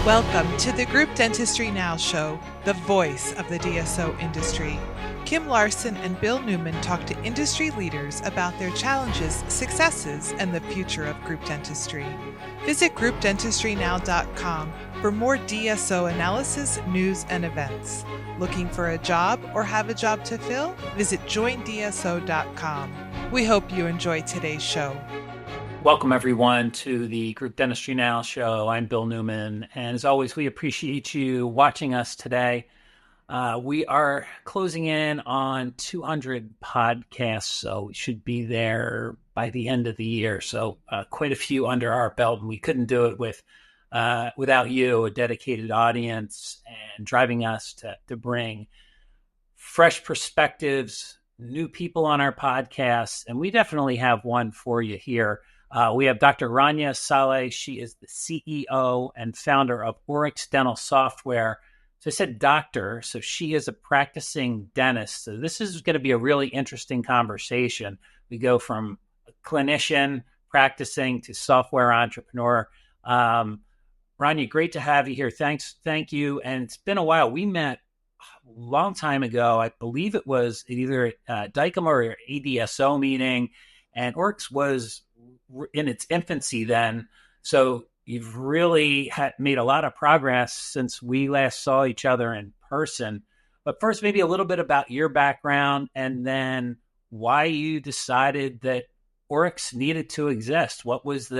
Welcome to the Group Dentistry Now show, the voice of the DSO industry. Kim Larson and Bill Newman talk to industry leaders about their challenges, successes, and the future of group dentistry. Visit groupdentistrynow.com for more DSO analysis, news, and events. Looking for a job or have a job to fill? Visit joindso.com. We hope you enjoy today's show. Welcome, everyone, to the Group Dentistry Now show. I'm Bill Newman, and as always, we appreciate you watching us today. We are closing in on 200 podcasts, so we should be there by the end of the year. So quite a few under our belt, and we couldn't do it without you, a dedicated audience, and driving us to bring fresh perspectives, new people on our podcasts, and we definitely have one for you here. We have Dr. Rania Saleh. She is the CEO and founder of Oryx Dental Software. So I said doctor, so she is a practicing dentist. So this is going to be a really interesting conversation. We go from clinician practicing to software entrepreneur. Rania, great to have you here. Thank you. And it's been a while. We met a long time ago. I believe it was either DICOM or ADSO meeting, and Oryx was in its infancy then. So you've really made a lot of progress since we last saw each other in person. But first, maybe a little bit about your background and then why you decided that Oryx needed to exist. What was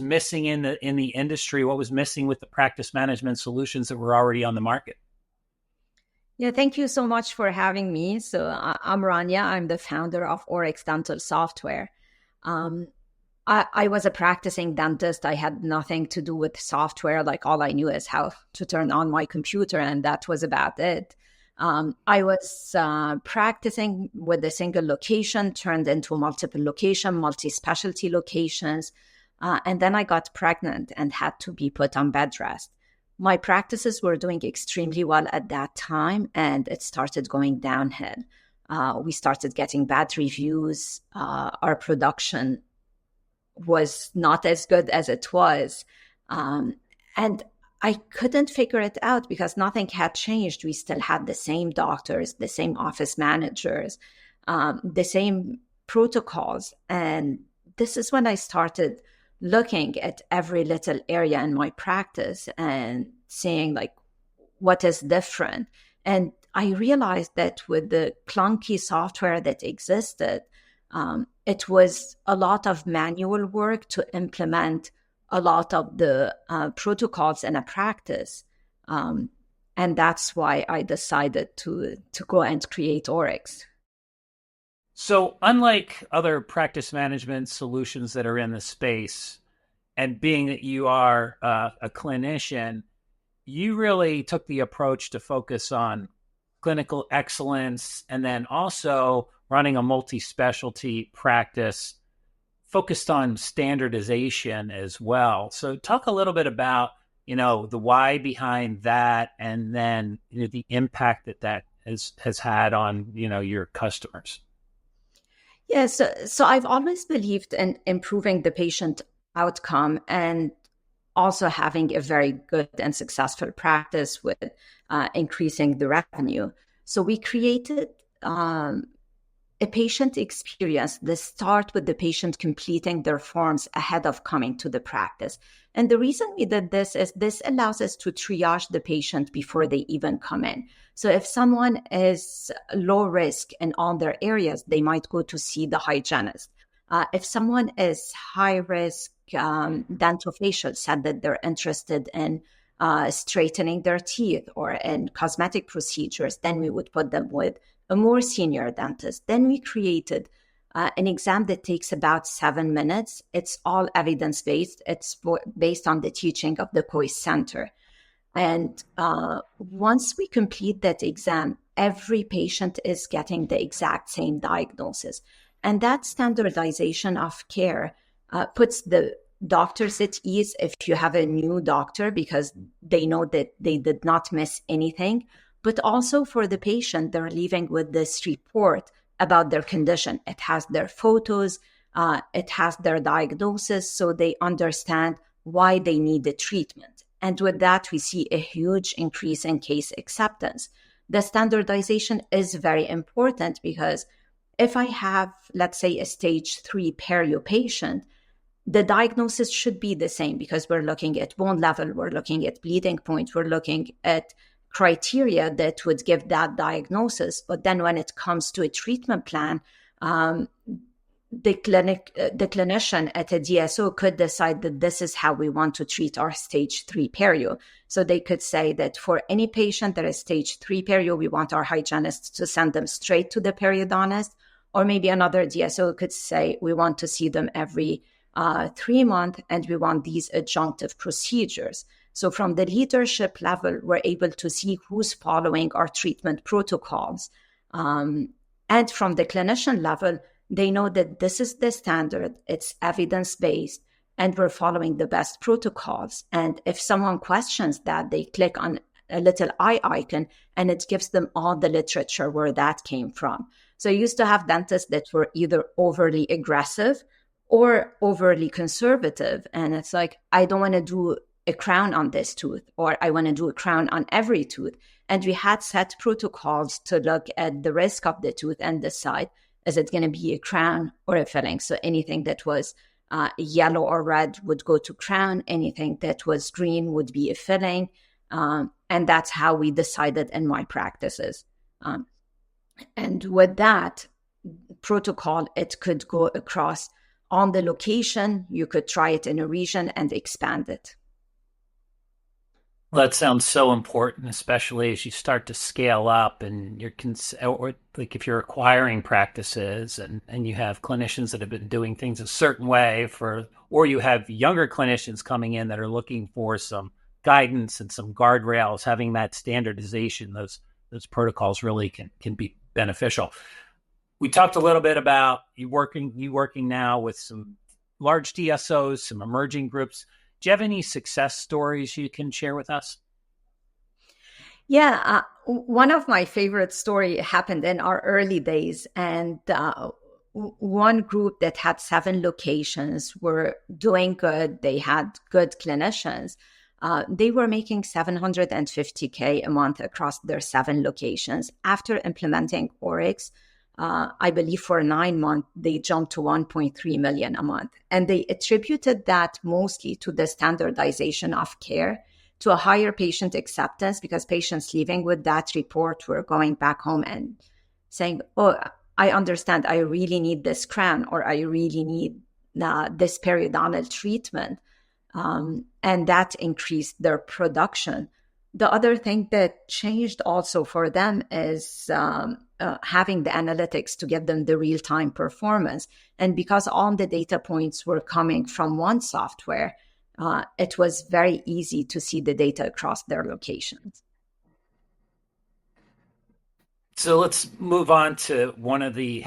missing in the industry? What was missing with the practice management solutions that were already on the market? Yeah, thank you so much for having me. So I'm Rania. I'm the founder of Oryx Dental Software. I was a practicing dentist. I had nothing to do with software. Like, all I knew is how to turn on my computer, and that was about it. I was practicing with a single location, turned into multiple location, multi-specialty locations. And then I got pregnant and had to be put on bed rest. My practices were doing extremely well at that time, and it started going downhill. We started getting bad reviews. Our production was not as good as it was. And I couldn't figure it out because nothing had changed. We still had the same doctors, the same office managers, the same protocols. And this is when I started looking at every little area in my practice and seeing, like, what is different. And I realized that with the clunky software that existed, it was a lot of manual work to implement a lot of the protocols in a practice. And that's why I decided to go and create Oryx. So unlike other practice management solutions that are in the space, and being that you are a clinician, you really took the approach to focus on clinical excellence and then also running a multi-specialty practice focused on standardization as well. So talk a little bit about, the why behind that, and then the impact that has had on, your customers. Yeah, so I've always believed in improving the patient outcome and also having a very good and successful practice with increasing the revenue. So we created a patient experience that start with the patient completing their forms ahead of coming to the practice. And the reason we did this is this allows us to triage the patient before they even come in. So if someone is low risk in all their areas, they might go to see the hygienist. If someone is high risk, dentofacial, said that they're interested in straightening their teeth or in cosmetic procedures, then we would put them with a more senior dentist. Then we created an exam that takes about 7 minutes. It's all evidence-based. It's based on the teaching of the COIS Center. And once we complete that exam, every patient is getting the exact same diagnosis. And that standardization of care puts the doctors at ease if you have a new doctor, because they know that they did not miss anything. But also for the patient, they're leaving with this report about their condition. It has their photos, it has their diagnosis, so they understand why they need the treatment. And with that, we see a huge increase in case acceptance. The standardization is very important because if I have, let's say, a stage 3 perio patient, the diagnosis should be the same because we're looking at bone level, we're looking at bleeding point, we're looking at criteria that would give that diagnosis. But then when it comes to a treatment plan, the clinician at a DSO could decide that this is how we want to treat our stage 3 perio. So they could say that for any patient that is stage 3 perio, we want our hygienist to send them straight to the periodontist. Or maybe another DSO could say, we want to see them every 3 months and we want these adjunctive procedures. So from the leadership level, we're able to see who's following our treatment protocols. And from the clinician level, they know that this is the standard, it's evidence-based, and we're following the best protocols. And if someone questions that, they click on a little eye icon and it gives them all the literature where that came from. So I used to have dentists that were either overly aggressive or overly conservative. And it's like, I don't want to do a crown on this tooth, or I want to do a crown on every tooth. And we had set protocols to look at the risk of the tooth and decide, is it going to be a crown or a filling? So anything that was yellow or red would go to crown. Anything that was green would be a filling. And that's how we decided in my practices. And with that protocol, it could go across on the location. You could try it in a region and expand it. Well, that sounds so important, especially as you start to scale up and or like if you're acquiring practices and you have clinicians that have been doing things a certain way or you have younger clinicians coming in that are looking for some guidance and some guardrails, having that standardization, those protocols really can be beneficial. We talked a little bit about you working now with some large DSOs, some emerging groups. Do you have any success stories you can share with us? Yeah, one of my favorite story happened in our early days, and one group that had 7 locations were doing good. They had good clinicians. They were making $750K a month across their 7 locations. After implementing Oryx, I believe for 9 months, they jumped to 1.3 million a month. And they attributed that mostly to the standardization of care, to a higher patient acceptance, because patients leaving with that report were going back home and saying, oh, I understand, I really need this crown, or I really need this periodontal treatment. And that increased their production. The other thing that changed also for them is having the analytics to give them the real-time performance. And because all the data points were coming from one software, it was very easy to see the data across their locations. So let's move on to one of the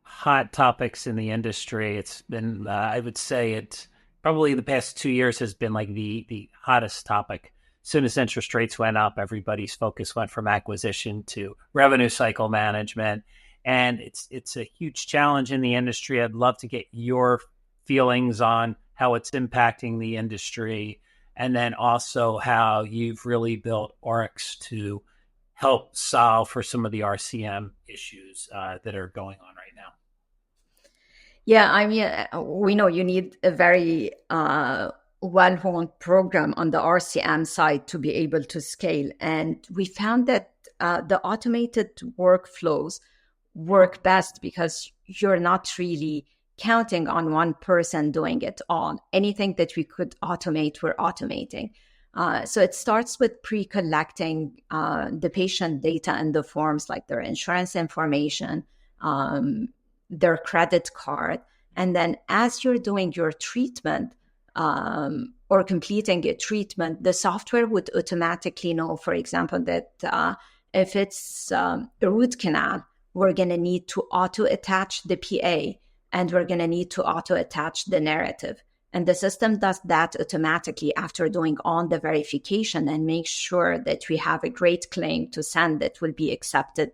hot topics in the industry. It's been, I would say it's probably the past 2 years has been like the hottest topic. As soon as interest rates went up, everybody's focus went from acquisition to revenue cycle management. And it's a huge challenge in the industry. I'd love to get your feelings on how it's impacting the industry, and then also how you've really built Oryx to help solve for some of the RCM issues that are going on right now. Yeah, I mean, we know you need a very well-honed program on the RCM side to be able to scale. And we found that the automated workflows work best because you're not really counting on one person doing it all. Anything that we could automate, we're automating. So it starts with pre-collecting the patient data and the forms, like their insurance information, their credit card. And then as you're doing your treatment or completing a treatment, the software would automatically know, for example, that if it's a root canal, we're going to need to auto-attach the PA, and we're going to need to auto-attach the narrative. And the system does that automatically after doing all the verification and makes sure that we have a great claim to send that will be accepted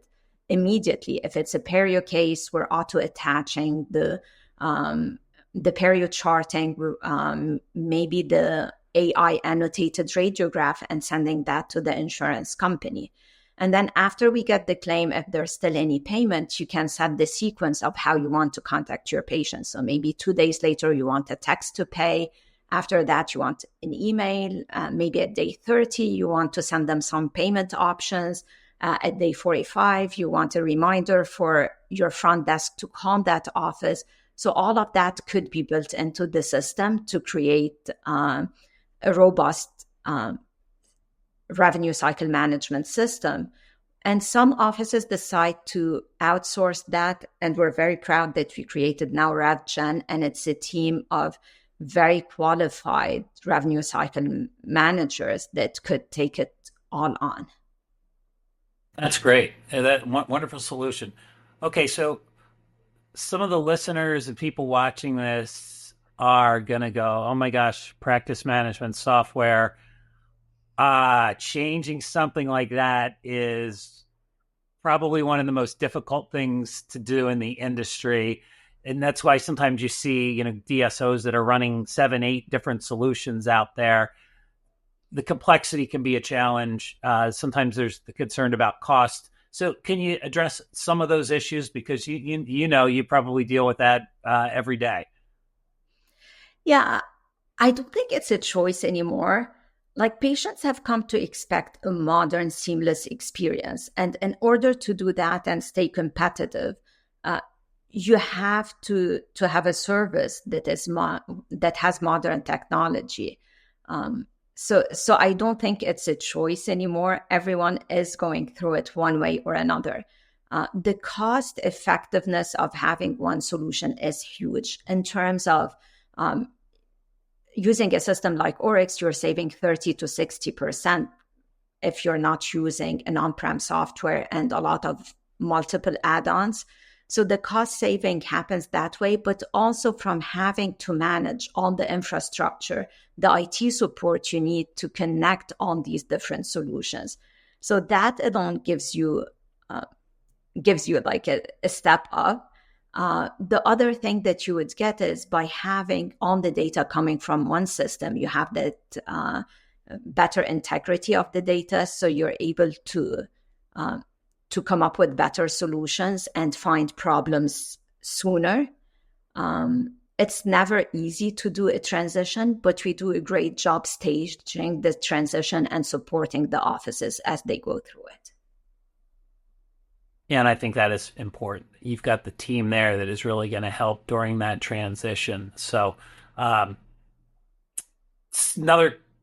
immediately. If it's a perio case, we're auto-attaching the perio charting, maybe the AI annotated radiograph and sending that to the insurance company. And then after we get the claim, if there's still any payment, you can set the sequence of how you want to contact your patient. So maybe 2 days later, you want a text to pay. After that, you want an email. Maybe at day 30, you want to send them some payment options. At day 45, you want a reminder for your front desk to call that office. So all of that could be built into the system to create a robust revenue cycle management system. And some offices decide to outsource that. And we're very proud that we created now RevGen, and it's a team of very qualified revenue cycle managers that could take it all on. That's great. That wonderful solution. Okay, so some of the listeners and people watching this are going to go, oh my gosh, practice management software. Changing something like that is probably one of the most difficult things to do in the industry. And that's why sometimes you see, DSOs that are running 7, 8 different solutions out there. The complexity can be a challenge. Sometimes there's the concern about cost. So can you address some of those issues? Because you probably deal with that every day. Yeah, I don't think it's a choice anymore. Like, patients have come to expect a modern, seamless experience. And in order to do that and stay competitive, you have to have a service that is that has modern technology. So I don't think it's a choice anymore. Everyone is going through it one way or another. The cost effectiveness of having one solution is huge. In terms of using a system like Oryx, you're saving 30 to 60% if you're not using an on-prem software and a lot of multiple add-ons. So the cost saving happens that way, but also from having to manage all the infrastructure, the IT support you need to connect on these different solutions. So that alone gives you like a step up. The other thing that you would get is by having all the data coming from one system, you have that better integrity of the data, so you're able to come up with better solutions and find problems sooner. It's never easy to do a transition, but we do a great job staging the transition and supporting the offices as they go through it. Yeah, and I think that is important. You've got the team there that is really going to help during that transition. So another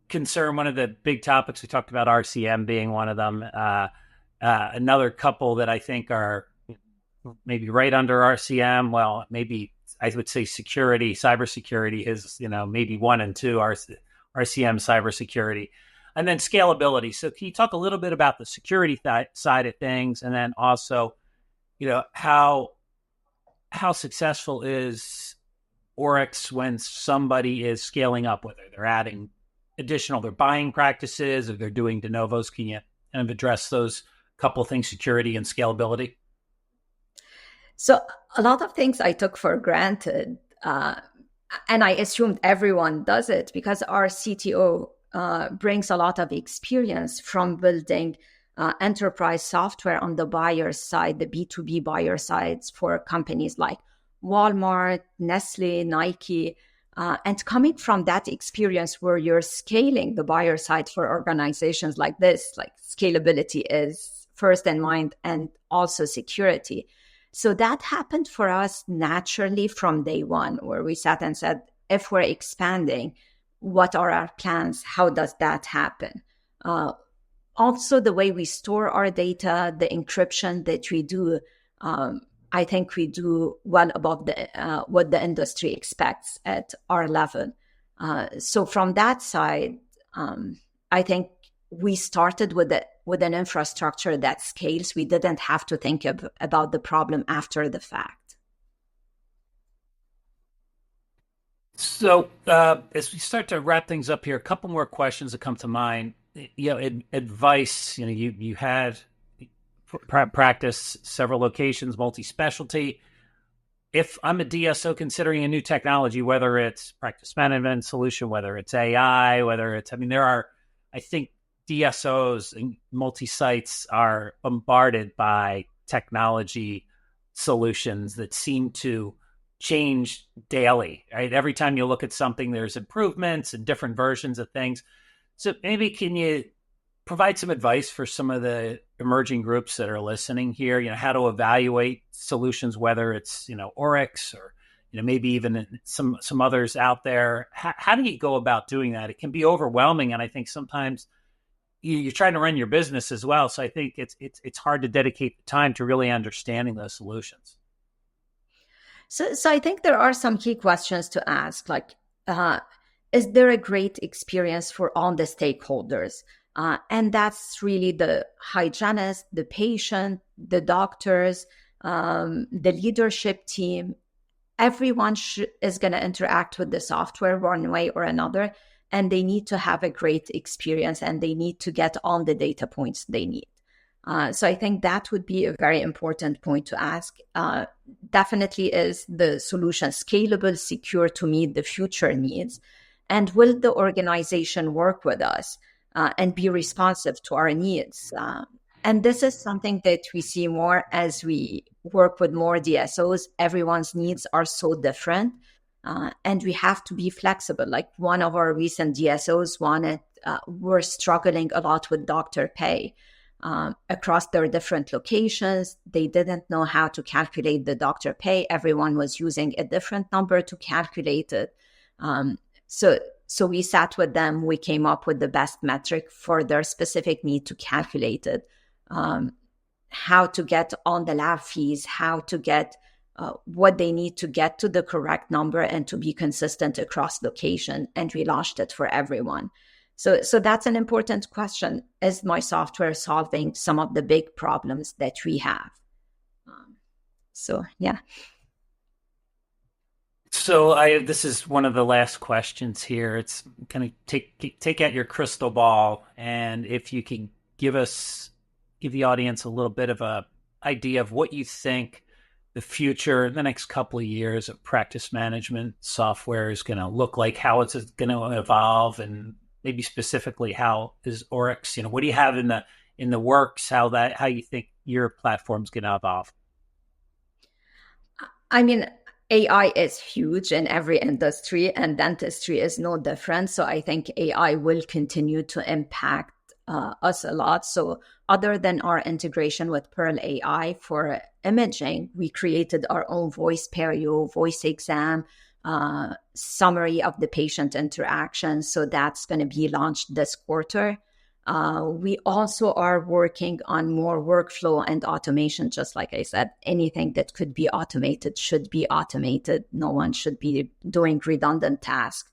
concern, one of the big topics we talked about, RCM being one of them. Another couple that I think are maybe right under RCM. Well, maybe I would say security, cybersecurity is, maybe 1 and 2 RCM, cybersecurity, and then scalability. So can you talk a little bit about the security side of things, and then also, how successful is Oryx when somebody is scaling up, whether they're adding additional, their buying practices, or they're doing de novos? Can you kind of address those couple of things, security and scalability? So a lot of things I took for granted, and I assumed everyone does it because our CTO brings a lot of experience from building enterprise software on the buyer side, the B2B buyer sides for companies like Walmart, Nestle, Nike, and coming from that experience where you're scaling the buyer side for organizations like this, like scalability is first in mind, and also security. So that happened for us naturally from day one, where we sat and said, if we're expanding, what are our plans? How does that happen? Also, the way we store our data, the encryption that we do, I think we do well above what the industry expects at our level. So from that side, I think we started with an infrastructure that scales. We didn't have to think about the problem after the fact. So as we start to wrap things up here, a couple more questions that come to mind. Advice. You had practice several locations, multi-specialty. if I'm a DSO considering a new technology, whether it's practice management solution, whether it's AI, whether it's, I mean, there are, I think DSOs and multi sites are bombarded by technology solutions that seem to change daily, right? Every time you look at something, there's improvements and different versions of things. So maybe can you provide some advice for some of the emerging groups that are listening here, how to evaluate solutions, whether it's, Oryx or, maybe even some others out there. How do you go about doing that? It can be overwhelming. And I think sometimes you're trying to run your business as well. So I think it's hard to dedicate the time to really understanding those solutions. So I think there are some key questions to ask, like, is there a great experience for all the stakeholders? And that's really the hygienist, the patient, the doctors, the leadership team. Everyone is going to interact with the software one way or another, and they need to have a great experience, and they need to get all the data points they need. So I think that would be a very important point to ask. Definitely, is the solution scalable, secure to meet the future needs? And will the organization work with us and be responsive to our needs? And this is something that we see more as we work with more DSOs. Everyone's needs are so different, and we have to be flexible. Like one of our recent DSOs were struggling a lot with doctor pay across their different locations. They didn't know how to calculate the doctor pay. Everyone was using a different number to calculate it. So we sat with them. We came up with the best metric for their specific need to calculate it. How to get on the lab fees, how to get what they need to get to the correct number and to be consistent across location. And we launched it for everyone. So that's an important question. Is my software solving some of the big problems that we have? Yeah. So this is one of the last questions here. It's kind of take out your crystal ball, and if you can give the audience a little bit of a idea of what you think the future in the next couple of years of practice management software is going to look like, how it's going to evolve, and maybe specifically how is Oryx, what do you have in the works, how you think your platform's going to evolve? I mean, AI is huge in every industry, and dentistry is no different. So I think AI will continue to impact us a lot. So other than our integration with Pearl AI for imaging, we created our own voice perio, voice exam, summary of the patient interaction. So that's going to be launched this quarter. We also are working on more workflow and automation. Just like I said, anything that could be automated should be automated. No one should be doing redundant tasks.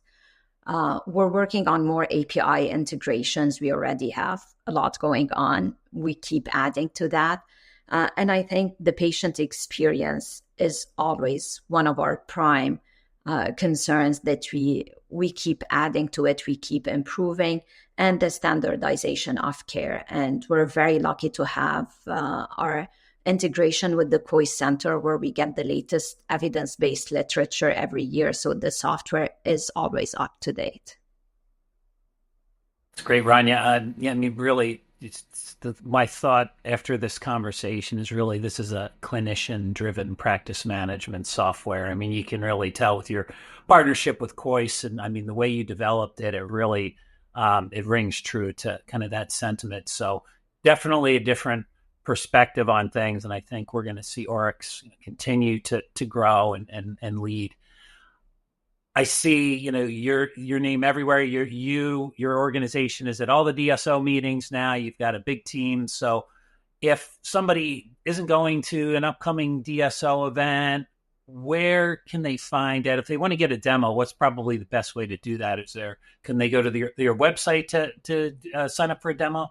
We're working on more API integrations. We already have a lot going on. We keep adding to that. And I think the patient experience is always one of our prime concerns that we keep adding to it, we keep improving, and the standardization of care. And we're very lucky to have our integration with the COI Center, where we get the latest evidence-based literature every year. So the software is always up to date. It's great, Rania. Yeah, I mean, really, my thought after this conversation is really this is a clinician-driven practice management software. I mean, you can really tell with your partnership with COIS, and I mean, the way you developed it, it really it rings true to kind of that sentiment. So definitely a different perspective on things, and I think we're going to see Oryx continue to grow and lead. I see, your name everywhere. Your organization is at all the DSO meetings now. You've got a big team. So if somebody isn't going to an upcoming DSO event, where can they find out? If they want to get a demo, what's probably the best way to do that? Can they go to your website to sign up for a demo?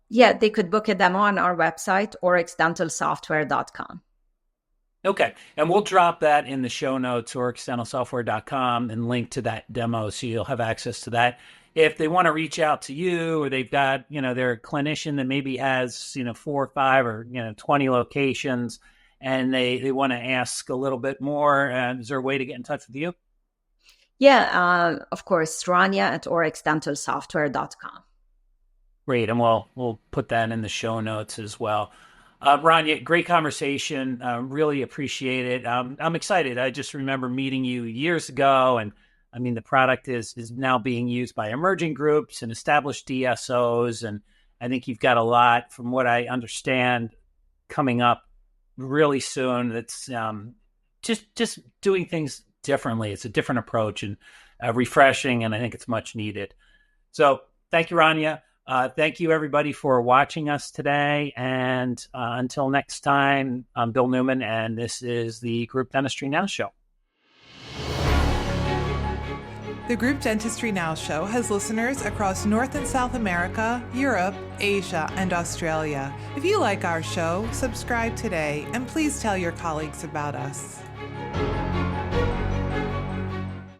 Yeah, they could book a demo on our website, oryxdentalsoftware.com. Okay. And we'll drop that in the show notes, oryxdentalsoftware.com, and link to that demo so you'll have access to that. If they want to reach out to you, or they've got, they're a clinician that maybe has, 4 or 5 or, 20 locations, and they want to ask a little bit more, is there a way to get in touch with you? Yeah, of course, Rania at oryxdentalsoftware.com. Great, and we'll put that in the show notes as well. Rania, great conversation. Really appreciate it. I'm excited. I just remember meeting you years ago, and I mean the product is now being used by emerging groups and established DSOs, and I think you've got a lot, from what I understand, coming up really soon. That's just doing things differently. It's a different approach and refreshing, and I think it's much needed. So thank you, Rania. Thank you, everybody, for watching us today. And until next time, I'm Bill Newman, and this is the Group Dentistry Now Show. The Group Dentistry Now Show has listeners across North and South America, Europe, Asia, and Australia. If you like our show, subscribe today, and please tell your colleagues about us.